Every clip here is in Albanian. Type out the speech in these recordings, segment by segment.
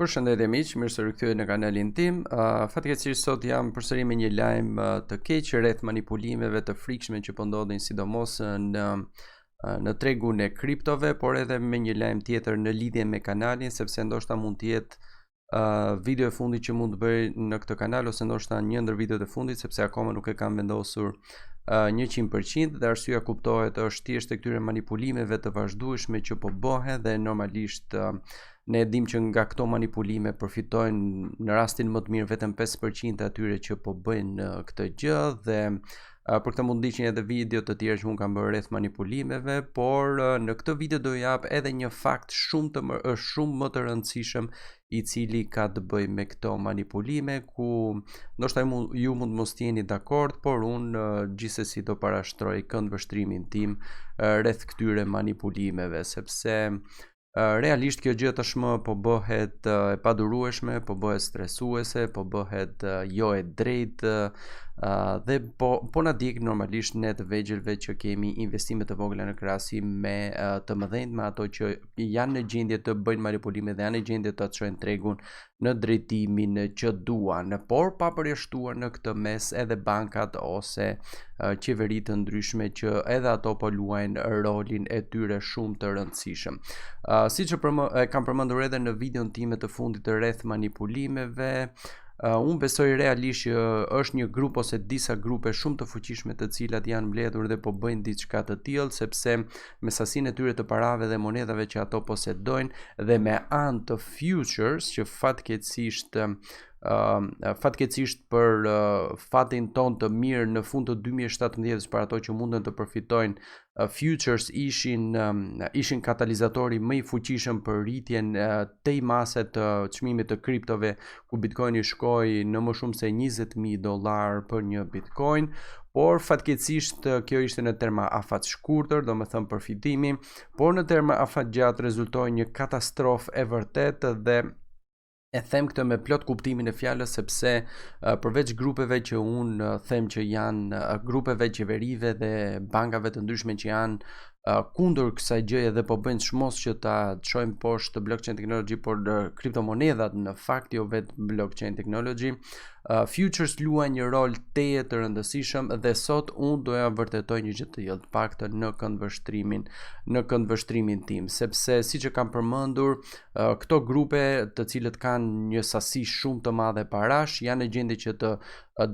Përshëndetje miq, mirë se rikthyer në kanalin tim. Fatkeqësisht sot jam përsëri me një lajm të keq rreth manipulimeve të frikshme që po ndodhin sidomos në tregun e kriptove, por edhe me një lajm tjetër në lidhje me kanalin, sepse ndoshta mund të jetë video e fundit që mund të bëj në këtë kanal, ose ndoshta një ndër videot e fundit, sepse akoma nuk e kam vendosur 100%, dhe arsyeja kuptohet është thjesht e këtyre manipulimeve të vazhdueshme që po bëhen, dhe normalisht ne dim që nga këto manipulime përfitojnë në rastin më të mirë vetëm 5% e atyre që po bëjnë këtë gjë, dhe për këtë mund ndiqni edhe video të tjerë që unë kam bërë rreth manipulimeve, por në këtë video do jap edhe një fakt shumë më të rëndësishëm i cili ka të bëjë me këto manipulime, ku ndoshta ju mund mos jeni dakord, por unë gjithsesi do parashtroj këndvështrimin tim rreth këtyre manipulimeve, sepse realisht kjo gjë tashmë po bëhet e padurueshme, po bëhet stresuese, po bëhet jo e drejtë, dhe po na djeg normalisht ne të vegjëlve që kemi investime të vogla në krahasim me të mëdhenjt, me ato që janë në gjendje të bëjnë manipulime dhe janë në gjendje të çojnë tregun në drejtimin që duan, por pa përjashtuar në këtë mes edhe bankat ose qeveri të ndryshme që edhe ato po luajnë rolin e tyre shumë të rëndësishëm. Siç e kam përmendur edhe në videon time të fundit rreth manipulimeve, unë besoj realisht që është një grup ose disa grupe shumë të fuqishme të cilat janë mbledhur dhe po bëjnë diçka të tillë, sepse me sasinë e tyre të parave dhe monedhave që ato posedojnë dhe me anë të futures që fatkeqësisht për fatin ton të mirë në fund të 2017 për ato që mundën të përfitojnë, futures ishin katalizatori më i fuqishëm për rritjen të mase të çmimit të kriptove, ku Bitcoini shkoi në më shumë se $20,000 për një Bitcoin, por fatkeqësisht kjo ishte në terma afat shkurtër, domethënë përfitimi, por në terma afat gjatë rezultoi një katastrofë e vërtetë, dhe e them këtë me plot kuptimin e fjalës, sepse përveç grupeve që unë them që janë grupeve qeverive dhe bankave të ndryshme që janë kundër kësaj gjëje dhe po bëjnë çmos që ta çojnë poshtë blockchain technology, por kriptomonedhat në fakt jo vetë blockchain technology, futures luajnë një rol teje të rëndësishëm, dhe sot unë doja vërtetoj një gjë të tillë, të paktën në këndvështrimin tim, sepse siç e kam përmendur, këto grupe të cilët kanë një sasi shumë të madhe parash janë në gjendje që të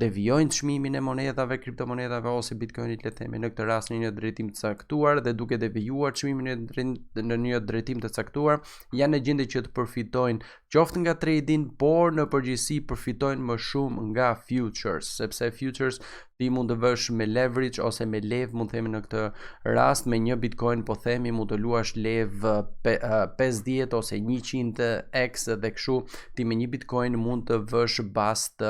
devijojnë çmimin e monedhave, kriptomonedhave ose Bitcoinit, le të themi në këtë rast në një drejtim të caktuar, dhe duke devijuar çmimin në një drejtim të caktuar, janë në gjendje që të përfitojnë qoftë nga trading, por në përgjithësi përfitojnë më shumë nga futures, sepse futures ti mund të vësh me leverage ose me lev, mund themi në këtë rast me një Bitcoin po themi mund të luash lev 50 ose 100x, dhe kështu ti me një Bitcoin mund të vësh bast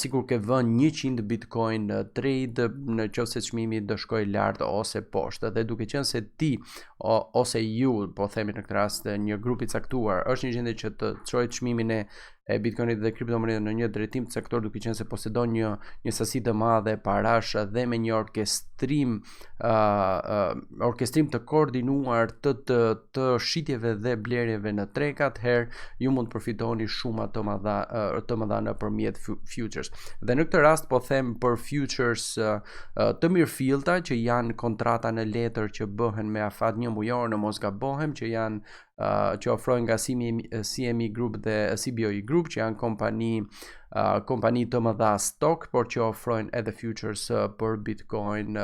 sikur ke vënë 100 Bitcoin trade, në qoftë se çmimi do shkojë lart ose poshtë, dhe duke qenë se ti ose ju po themi në këtë rast një grup i caktuar është në gjendje që të çojë çmimin e Bitcoinit dhe kriptomonedhave në një drejtim të caktuar, duke qenë se posedon një sasi të madhe parash dhe me një orkestrim të koordinuar të shitjeve dhe blerjeve në treg, atëherë ju mund të përfitoni shumë të mëdha nëpërmjet futures. Dhe në këtë rast po them për futures të mirëfillta, që janë kontrata në letër që bëhen me afat një mujor, në mos gabohem, që ofrojnë nga CME Group dhe CBOE Group, që janë kompani të mëdha stock, por që ofrojnë edhe futures për Bitcoin,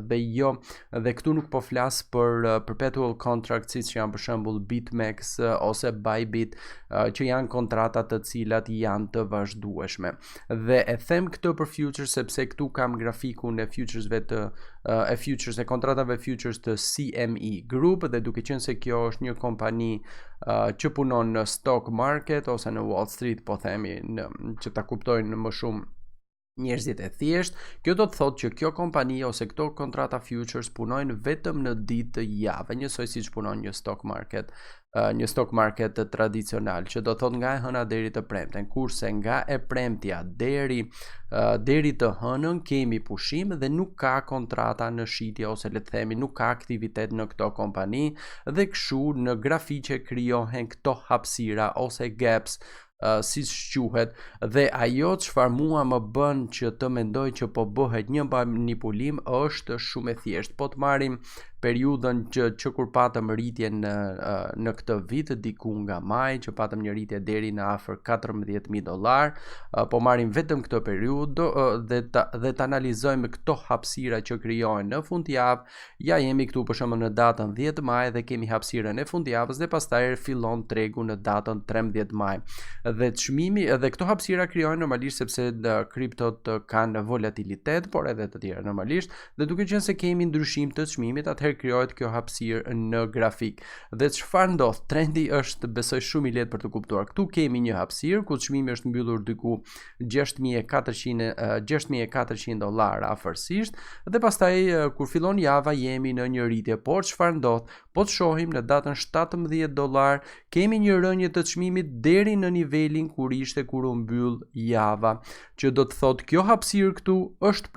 dhe këtu nuk po flas për perpetual contracts që janë për shembull BitMEX ose Bybit, që janë kontrata të cilat janë të vazhdueshme. Dhe e them këtë për futures sepse këtu kam grafikun e futures e kontratave futures të CME Group, dhe duke qenë se kjo është një kompani që punon në stock market ose në Wall Street, po themi, që ta kuptojnë më shumë njerëzit e thjesht. Kjo do të thotë që kjo kompani ose këto kontrata futures punojnë vetëm në ditë të jave, njësoj siç punon një stock market tradicional, që do thot nga e hëna deri të premten, kurse nga e premtja deri të hënën kemi pushim dhe nuk ka kontrata në shitje, ose le të themi nuk ka aktivitet në këto kompani, dhe kështu në grafiqe krijohen këto hapësira ose gaps, si quhet, dhe ajo çfarë mua më bën që të mendoj që po bëhet një manipulim është shumë e thjeshtë. Po të marrim periudhën që kur patëm rritje në këtë vit, diku nga maj, që patëm një rritje deri në afër $14,000, po marrim vetëm këtë periudhë dhe të analizojmë këto hapësira që krijohen në fundjavë. Ja jemi këtu për shembull në datën 10 maj dhe kemi hapësirën e fundjavës dhe pastaj fillon tregu në datën 13 maj. Dhe çmimi dhe këto hapësira krijohen normalisht sepse kriptot kanë volatilitet, por edhe të tjera normalisht, dhe duke qenë se kemi ndryshim të çmimit, atëherë krijohet kjo hapësirë në grafik. Dhe çfarë ndodh? Trendi është besoj shumë i lehtë për të kuptuar. Këtu kemi një hapësirë ku çmimi është mbyllur diku $6,400 afërsisht, dhe pastaj kur fillon java jemi në një rritje. Por çfarë ndodh? Po të shohim në datën $17 kemi një rënje të çmimit deri në nivelin kur u mbyll java, që do të thotë kjo hapësirë këtu është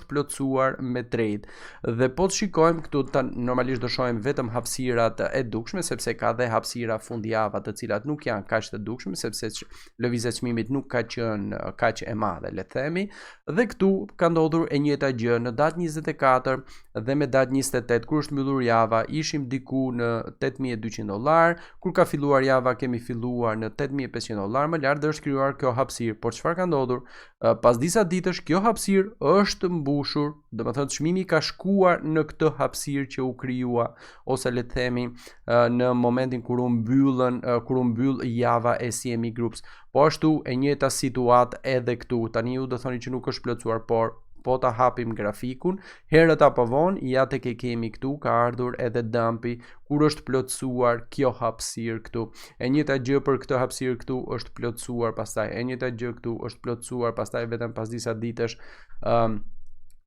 plotësuar me trade. Dhe po të shikojmë këtu, normalisht do shohim vetëm hapësirat e dukshme, sepse ka dhe hapësira fundjava të cilat nuk janë kaq të dukshme, sepse lëvizja e çmimit nuk ka qenë kaq e madhe, le të themi. Dhe këtu ka ndodhur e njëjta gjë në datë 24 dhe me datë 28 kur është mbyllur java, ishim diku në $8,200, kur ka filluar java kemi filluar në $8,500 më lart dhe është krijuar kjo hapësirë. Por çfarë ka ndodhur? Pas disa ditësh kjo hapësirë është mbushur, domethënë çmimi ka shkuar në këtë hapësirë që u krijua, ose le të themi në momentin kur u mbyll java e CME Groups. Po ashtu e njëjta situatë edhe këtu. Tani ju do thoni që nuk është plotësuar, por po ta hapim grafikun, herët apo vonë, ja tek e kemi këtu, ka ardhur edhe dumpi kur është plotësuar kjo hapësirë këtu. E njëjta gjë për këtë hapësirë këtu është plotësuar, pastaj e njëjta gjë këtu është plotësuar, pastaj vetëm pas disa ditësh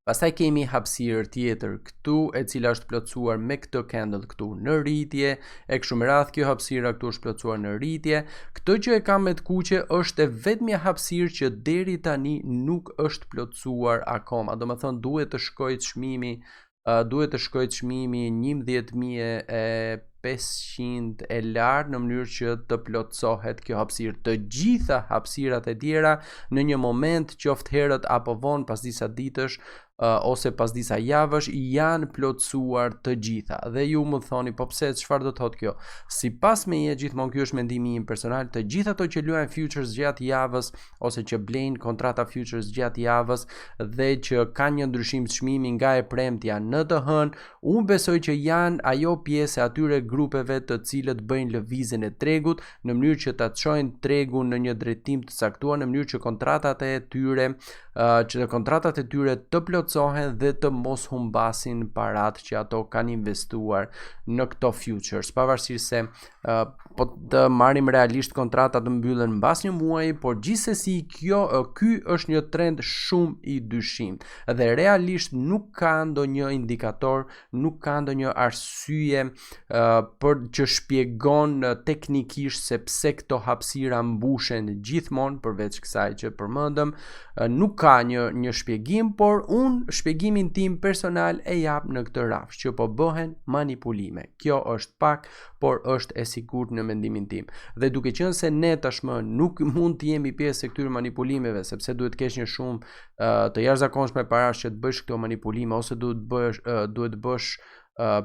pastaj kemi hapësirë tjetër këtu, e cila është plotësuar me këtë candle këtu në rritje, e kështu me radhë kjo hapësira këtu është plotësuar në rritje. Këtë që e kam me të kuqe është vetmja hapësirë që deri tani nuk është plotësuar akoma. Domethënë duhet të shkojë çmimi, 11,500 e lartë në mënyrë që të plotësohet kjo hapësirë. Të gjitha hapësirat e tjera në një moment, qoftë herët apo vonë pas disa ditësh ose pas disa javësh, janë plotësuar të gjitha. Dhe ju më thoni, po pse, çfarë do të thotë kjo? Sipas meje, gjithmonë ky është mendimi im personal, të gjitha ato që luajnë futures gjatë javës ose që blejnë kontrata futures gjatë javës dhe që kanë një ndryshim çmimi nga e premtja në të hënë, unë besoj që janë ajo pjesë atyre grupeve të cilët bëjnë lëvizjen e tregut në mënyrë që ta çojnë tregun në një drejtim të caktuar, në mënyrë që kontratat e tyre të plotësohen dhe të mos humbasin parat që ato kanë investuar në këto futures. Pavarësisht se po të marrim realisht kontratat të mbyllen mbas një muaji, por gjithsesi ky është një trend shumë i dyshim dhe realisht nuk ka ndonjë indikator, nuk ka ndonjë arsye për që shpjegon teknikisht se pse këto hapësira mbushen gjithmonë, përveç kësaj që përmendëm. Nuk ka një shpjegim, por unë shpjegimin tim personal e jap në këtë rafsh, që po bëhen manipulime. Kjo është pak, por është e sigurt në mendimin tim. Dhe duke qenë se ne tashmë nuk mund të jemi pjesë e këtyre manipulimeve, sepse duhet të kesh një shumë të jashtëzakonshme parash që të bësh këto manipulime, ose duhet bësh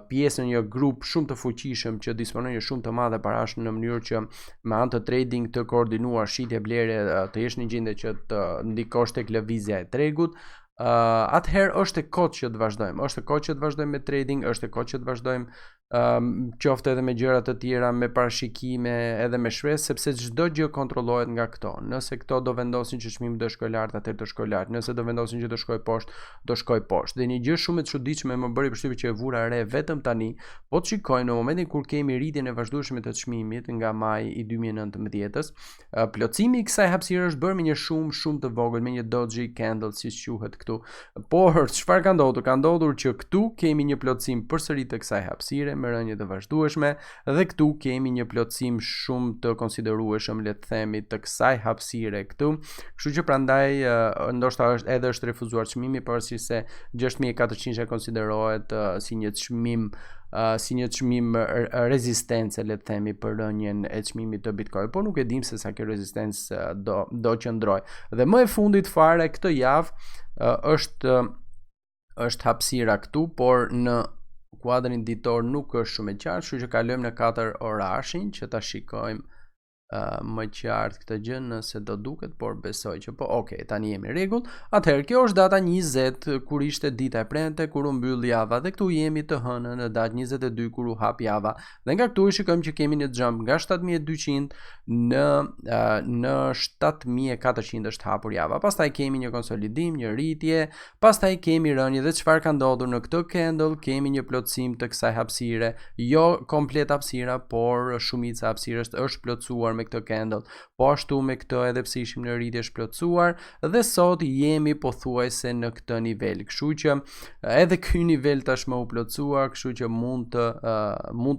pjesë në një grup shumë të fuqishëm që disponon një shumë të madhe parash, në mënyrë që me anë të trading të koordinuar shitje blerje të jesh në gjendje që të ndikosh tek lëvizja e tregut. Atëherë është e kohë që të vazhdojmë. Është e kohë që të vazhdojmë me trading, është e kohë që të vazhdojmë qoftë edhe me gjëra të tjera, me parashikime edhe me shpresë, sepse çdo gjë kontrollohet nga këto. Nëse këto do vendosin që çmimi do shkojë lart, atëherë do shkojë lart. Nëse do vendosin që do shkojë poshtë, do shkojë poshtë. Dhe një gjë shumë e çuditshme më bëri përshtypje që e vura re vetëm tani, po të shikojmë në momentin kur kemi rritjen e vazhdueshme të çmimit nga maji i 2019-s, plotësimi i kësaj hapësire është bërë me një shumë të vogël, me një doji candle siç quhet këtu. Por çfarë ka ndodhur? Ka ndodhur që këtu kemi një plotësim përsëri të kësaj hapësire me rënje të vazhdueshme dhe këtu kemi një plotësim shumë të konsiderueshëm, le të themi, të kësaj hapësire këtu. Kështu që prandaj ndoshta është refuzuar çmimi, pavarësisht se 6400 konsiderohet si një çmim rezistence, le të themi, për rënjen e çmimit të Bitcoin, por nuk e dim se sa kjo rezistencë do qëndroj. Dhe më e fundit fare këtë javë është hapësira këtu, por në kuadrin ditor nuk është shumë e qartë, kështu që kalojmë në 4 orashin që ta shikojmë më qartë këtë gjë nëse do duket, por besoj që po. Ok, tani jemi rregull. Atëherë kjo është data 20 kur ishte dita e premte kur u mbyll java dhe këtu jemi të hënën në datë 22 kur u hap java. Dhe nga këtu shikojmë që kemi një jump nga 7200 në 7400 është hapur java. Pastaj kemi një konsolidim, një rritje, pastaj kemi rënje dhe çfarë ka ndodhur në këtë candle? Kemi një plotësim të kësaj hapësire, jo komplet hapësira, por shumica hapësirës është plotësuar me këtë candle, po ashtu me këtë edhe pse ishim në rritje është plotësuar dhe sot jemi pothuajse në këtë nivel. Kështu që edhe ky nivel tashmë u plotësua, kështu që mund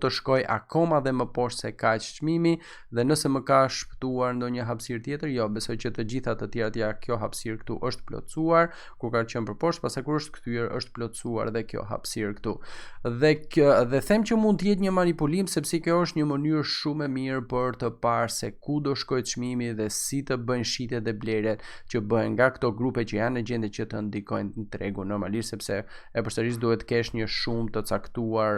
të shkoj akoma dhe më poshtë se kaq çmimi dhe nëse më ka shpëtuar ndonjë hapësirë tjetër, jo, besoj që të gjitha të tjerat ja kjo hapësirë këtu është plotësuar, kur ka qenë përposhtë, pastaj kur është kthyer është plotësuar dhe kjo hapësirë këtu. Dhe them që mund të jetë një manipulim sepse kjo është një mënyrë shumë e mirë për të parë se ku do shkojë çmimi dhe si të bëjnë shitjet dhe blerjet që bëhen nga këto grupe që janë në gjendje që të ndikojnë në tregun normalisht, sepse e përsëris duhet kesh një shumë të caktuar,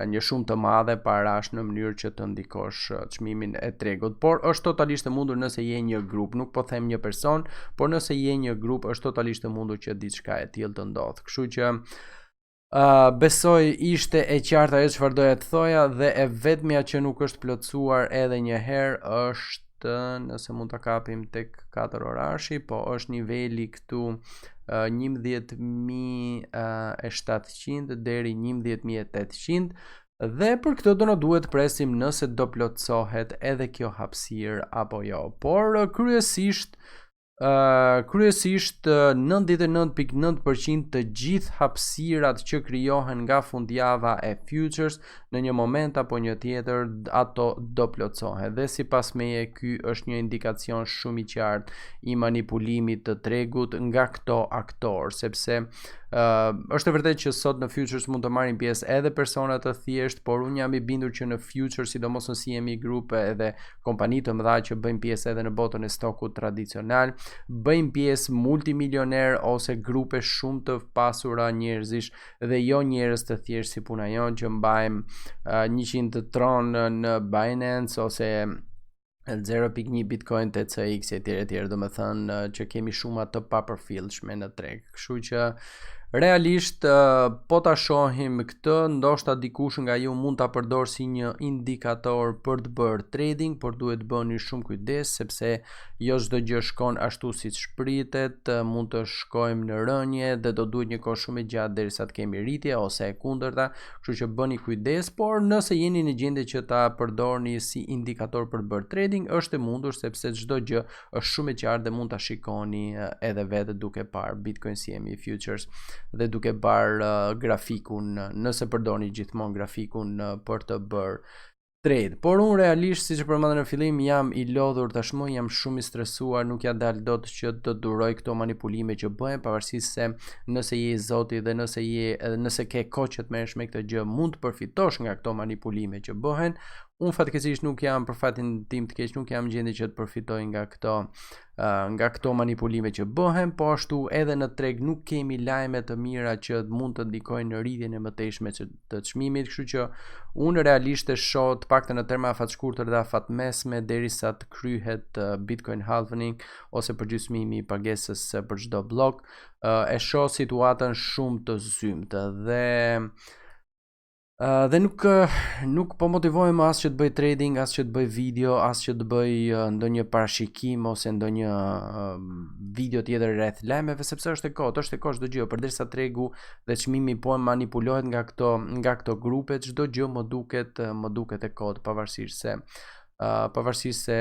një shumë të madhe parash në mënyrë që të ndikosh çmimin e tregut, por është totalisht e mundur nëse je një grup, nuk po them një person, por nëse je një grup është totalisht e mundur që diçka e tillë të ndodhë. Kështu që besoj ishte e qartë ajo çfarë doja të thoja dhe e vetmja që nuk është plotësuar edhe një herë është, nëse mund ta kapim tek 4 orashi, po është niveli këtu 11700 deri 11800 dhe për këtë do na duhet presim nëse do plotësohet edhe kjo hapësirë apo jo. Por kryesisht 99.9% të gjithë hapësirat që krijohen nga fundjava e futures në një moment apo një tjetër ato do plotësohen. Dhe sipas meje ky është një indikacion shumë i qartë i manipulimit të tregut nga këto aktor, sepse është e vërtetë që sot në futures mund të marrin pjesë edhe persona të thjesht, por unë jam i bindur që në futures, sidomos nëse jemi grupe edhe kompani të mëdha që bëjnë pjesë edhe në botën e stokut tradicional, bëjmë pjesë multimilioner ose grupe shumë të pasura njerëzish dhe jo njerëz të thjesht si puna jonë që mbajmë 100 tron në Binance ose 0.1 Bitcoin TCX etj, do të thënë që kemi shumë të papërfillshme në treg. Kështu që realisht po ta shohim këtë, ndoshta dikush nga ju mund ta përdor si një indikator për të bërë trading, por duhet bëni shumë kujdes sepse jo çdo gjë shkon ashtu siç shpritet, mund të shkojmë në rënje dhe do duhet një kohë shumë e gjatë derisa të kemi rritje ose e kundërta, kështu që bëni kujdes, por nëse jeni në gjendje që ta përdorni si indikator për të bërë trading, është e mundur sepse çdo gjë është shumë e qartë dhe mund ta shikoni edhe vetë duke parë Bitcoin CME futures dhe duke parë grafikun, nëse përdorni gjithmonë grafikun për të bërë trade. Por unë realisht, siç e përmenda në fillim, jam i lodhur tashmë, jam shumë i stresuar, nuk ja dal dot që të duroj këto manipulime që bëhen, pavarësisht se nëse je i Zotit dhe nëse ke kohë që të merresh me këtë gjë, mund të përfitosh nga këto manipulime që bëhen. Unë fatkeqësisht nuk jam, për fatin tim të keq, nuk jam në gjendje që të përfitoj nga këto manipulime që bëhen, po ashtu edhe në treg nuk kemi lajme të mira që mund të ndikojnë në rritjen e mëtejshme të çmimit, kështu që unë realisht e shoh të paktën në terma afat shkurtër dhe afat mesme derisa të kryhet Bitcoin halvening ose përgjysmimi i pagesës për çdo blok, e shoh situatën shumë të zymtë dhe Dhe nuk po motivohem as që të bëj trading, as që të bëj video, as që të bëj ndonjë parashikim ose ndonjë video tjetër rreth lajmeve, sepse është e kohë çdo gjë, përderisa tregu dhe çmimi po manipulohet nga këto grupe, çdo gjë më duket e kohë, pavarësisht se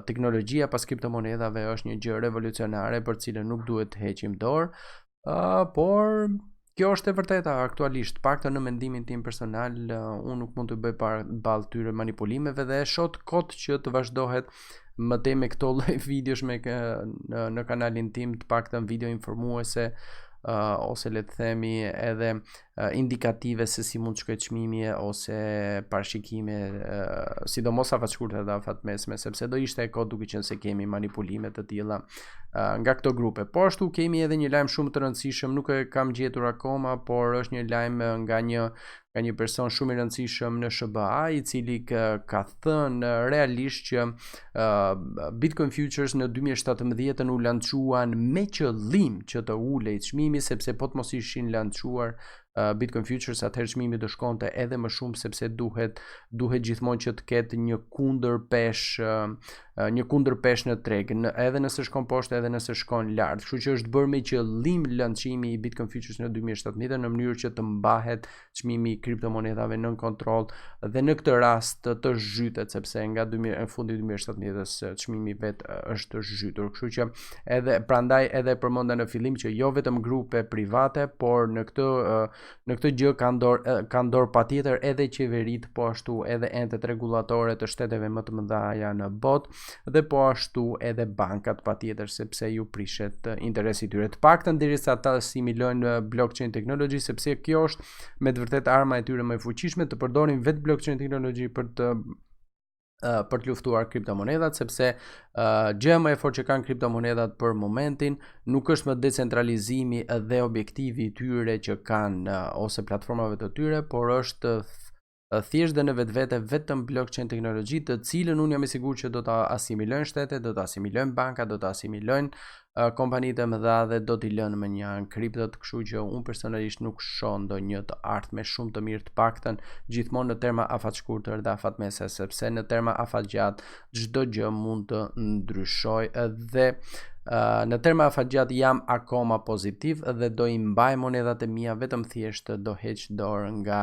teknologjia pas kriptomonedave është një gjë revolucionare për cilën nuk duhet të heqim dorë, por kjo është e vërteta aktualisht, paktën në mendimin tim personal, unë nuk mund të bëj balë tyre manipulimeve dhe shot kot që të vazhdohet më tej me këto lloj videosh në kanalin tim, të paktën video informuese ose le të themi edhe indikative se si mund të shkojë çmimi ose parashikime, sidomos afat shkurtë dhe afat mesme, sepse do ishte e kohë duke qenë se kemi manipulime të tilla nga këto grupe. Po ashtu kemi edhe një lajm shumë të rëndësishëm, nuk e kam gjetur akoma, por është një lajm nga një person shumë i rëndësishëm në SBA, i cili ka thënë realisht që Bitcoin futures në 2017 u lançuan me qëllim që të ulej çmimi, sepse po të mos ishin lançuar Bitcoin futures, atëherë çmimi do shkonte edhe më shumë, sepse duhet gjithmonë që të ketë një kundërpesh në treg, edhe nëse shkon poshtë edhe nëse shkon lart. Kështu që është bërë me qëllim lancimi i Bitcoin futures në 2017 në mënyrë që të mbahet çmimi i kriptomonedhave nën kontroll dhe në këtë rast të zhytet, sepse nga fundi 2017 çmimi vet është zhytur. Kështu që prandaj edhe përmenda në fillim që jo vetëm grupe private, por në këtë gjë kanë dorë patjetër edhe qeverit, po ashtu edhe entet rregullatore të shteteve më të mëdha në botë, dhe po ashtu edhe bankat patjetër, sepse ju prishet interesi i tyre. Të paktën derisa ata asimilojnë blockchain technology, sepse kjo është me të vërtetë arma e tyre më e fuqishme, të përdorin vetë blockchain technology për të luftuar kriptomonedhat, sepse gjëja më e fortë që kanë kriptomonedhat për momentin nuk është më decentralizimi dhe objektivi i tyre që kanë ose platformave të tyre, por është thjesht dhe në vetvete vetëm blockchain teknologji, të cilën unë jam i sigurt që do ta asimilojnë shtetet, do ta asimilojnë bankat, do ta asimilojnë kompanitë e mëdha dhe do t'i lënë më një kriptot. Kështu që unë personalisht nuk shoh ndonjë të ardhme shumë të mirë, të paktën gjithmonë në terma afat shkurtër dhe afat mese, sepse në terma afat gjatë çdo gjë mund të ndryshojë dhe në terma afat gjatë jam akoma pozitiv dhe do i mbaj monedhat e mia, vetëm thjesht do heq dorë nga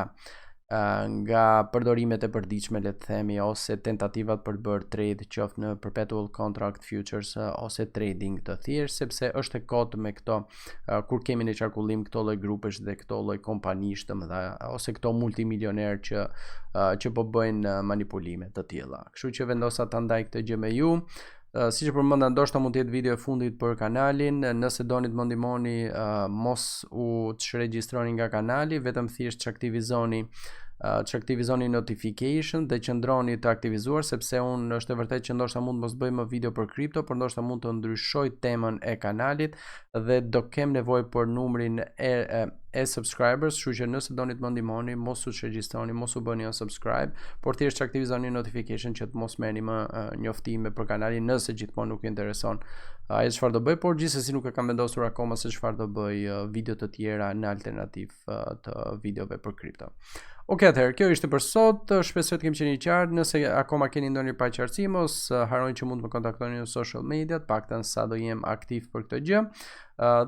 përdorimet e përditshme, le të themi, ose tentativat për të bërë trade, qoftë në perpetual contract futures ose trading të thjesht, sepse është e kotë me këto kur kemi në qarkullim këto lloj grupesh dhe këto lloj kompanish të mëdha ose këto multimilioner që po bëjnë manipulime të tilla. Kështu që vendosa ta ndaj këtë gjë me ju. Si që përmenda, ndoshta mund të jetë video e fundit për kanalin. Nëse doni të më ndihmoni, mos u registroni nga kanali, vetëm thjesht që aktivizoni notification dhe qëndroni të aktivizuar, sepse unë është e vërtet që ndoshta mund mos bëj më video për kripto, por ndoshta mund të ndryshoj temën e kanalit dhe do kem nevojë për numrin e subscribers, kështu që nëse doni të më ndihmoni, mos u regjistroni, mos u bëni unsubscribe, por thjesht që aktivizoni notification që të mos merrni më njoftime për kanalin nëse gjithmonë nuk ju intereson çfarë do bëj, por gjithsesi nuk e kam vendosur akoma se çfarë do bëj video të tjera në alternativë të videove për kripto. Ok, atëherë, kjo ishte për sot. Shpresoj të kemi qenë i qartë. Nëse akoma keni ndonjë paqartësi, mos harroni që mund të më kontaktoni në social media, të paktën sa do jem aktiv për këtë gjë.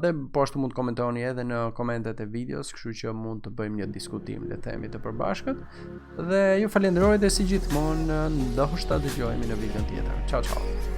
Dhe po ashtu mund të komentoni edhe në komentet e videos, kështu që mund të bëjmë një diskutim, le të themi, të përbashkët. Dhe ju falenderoj dhe si gjithmonë ndoshta dëgjohemi në videon tjetër. Ciao ciao.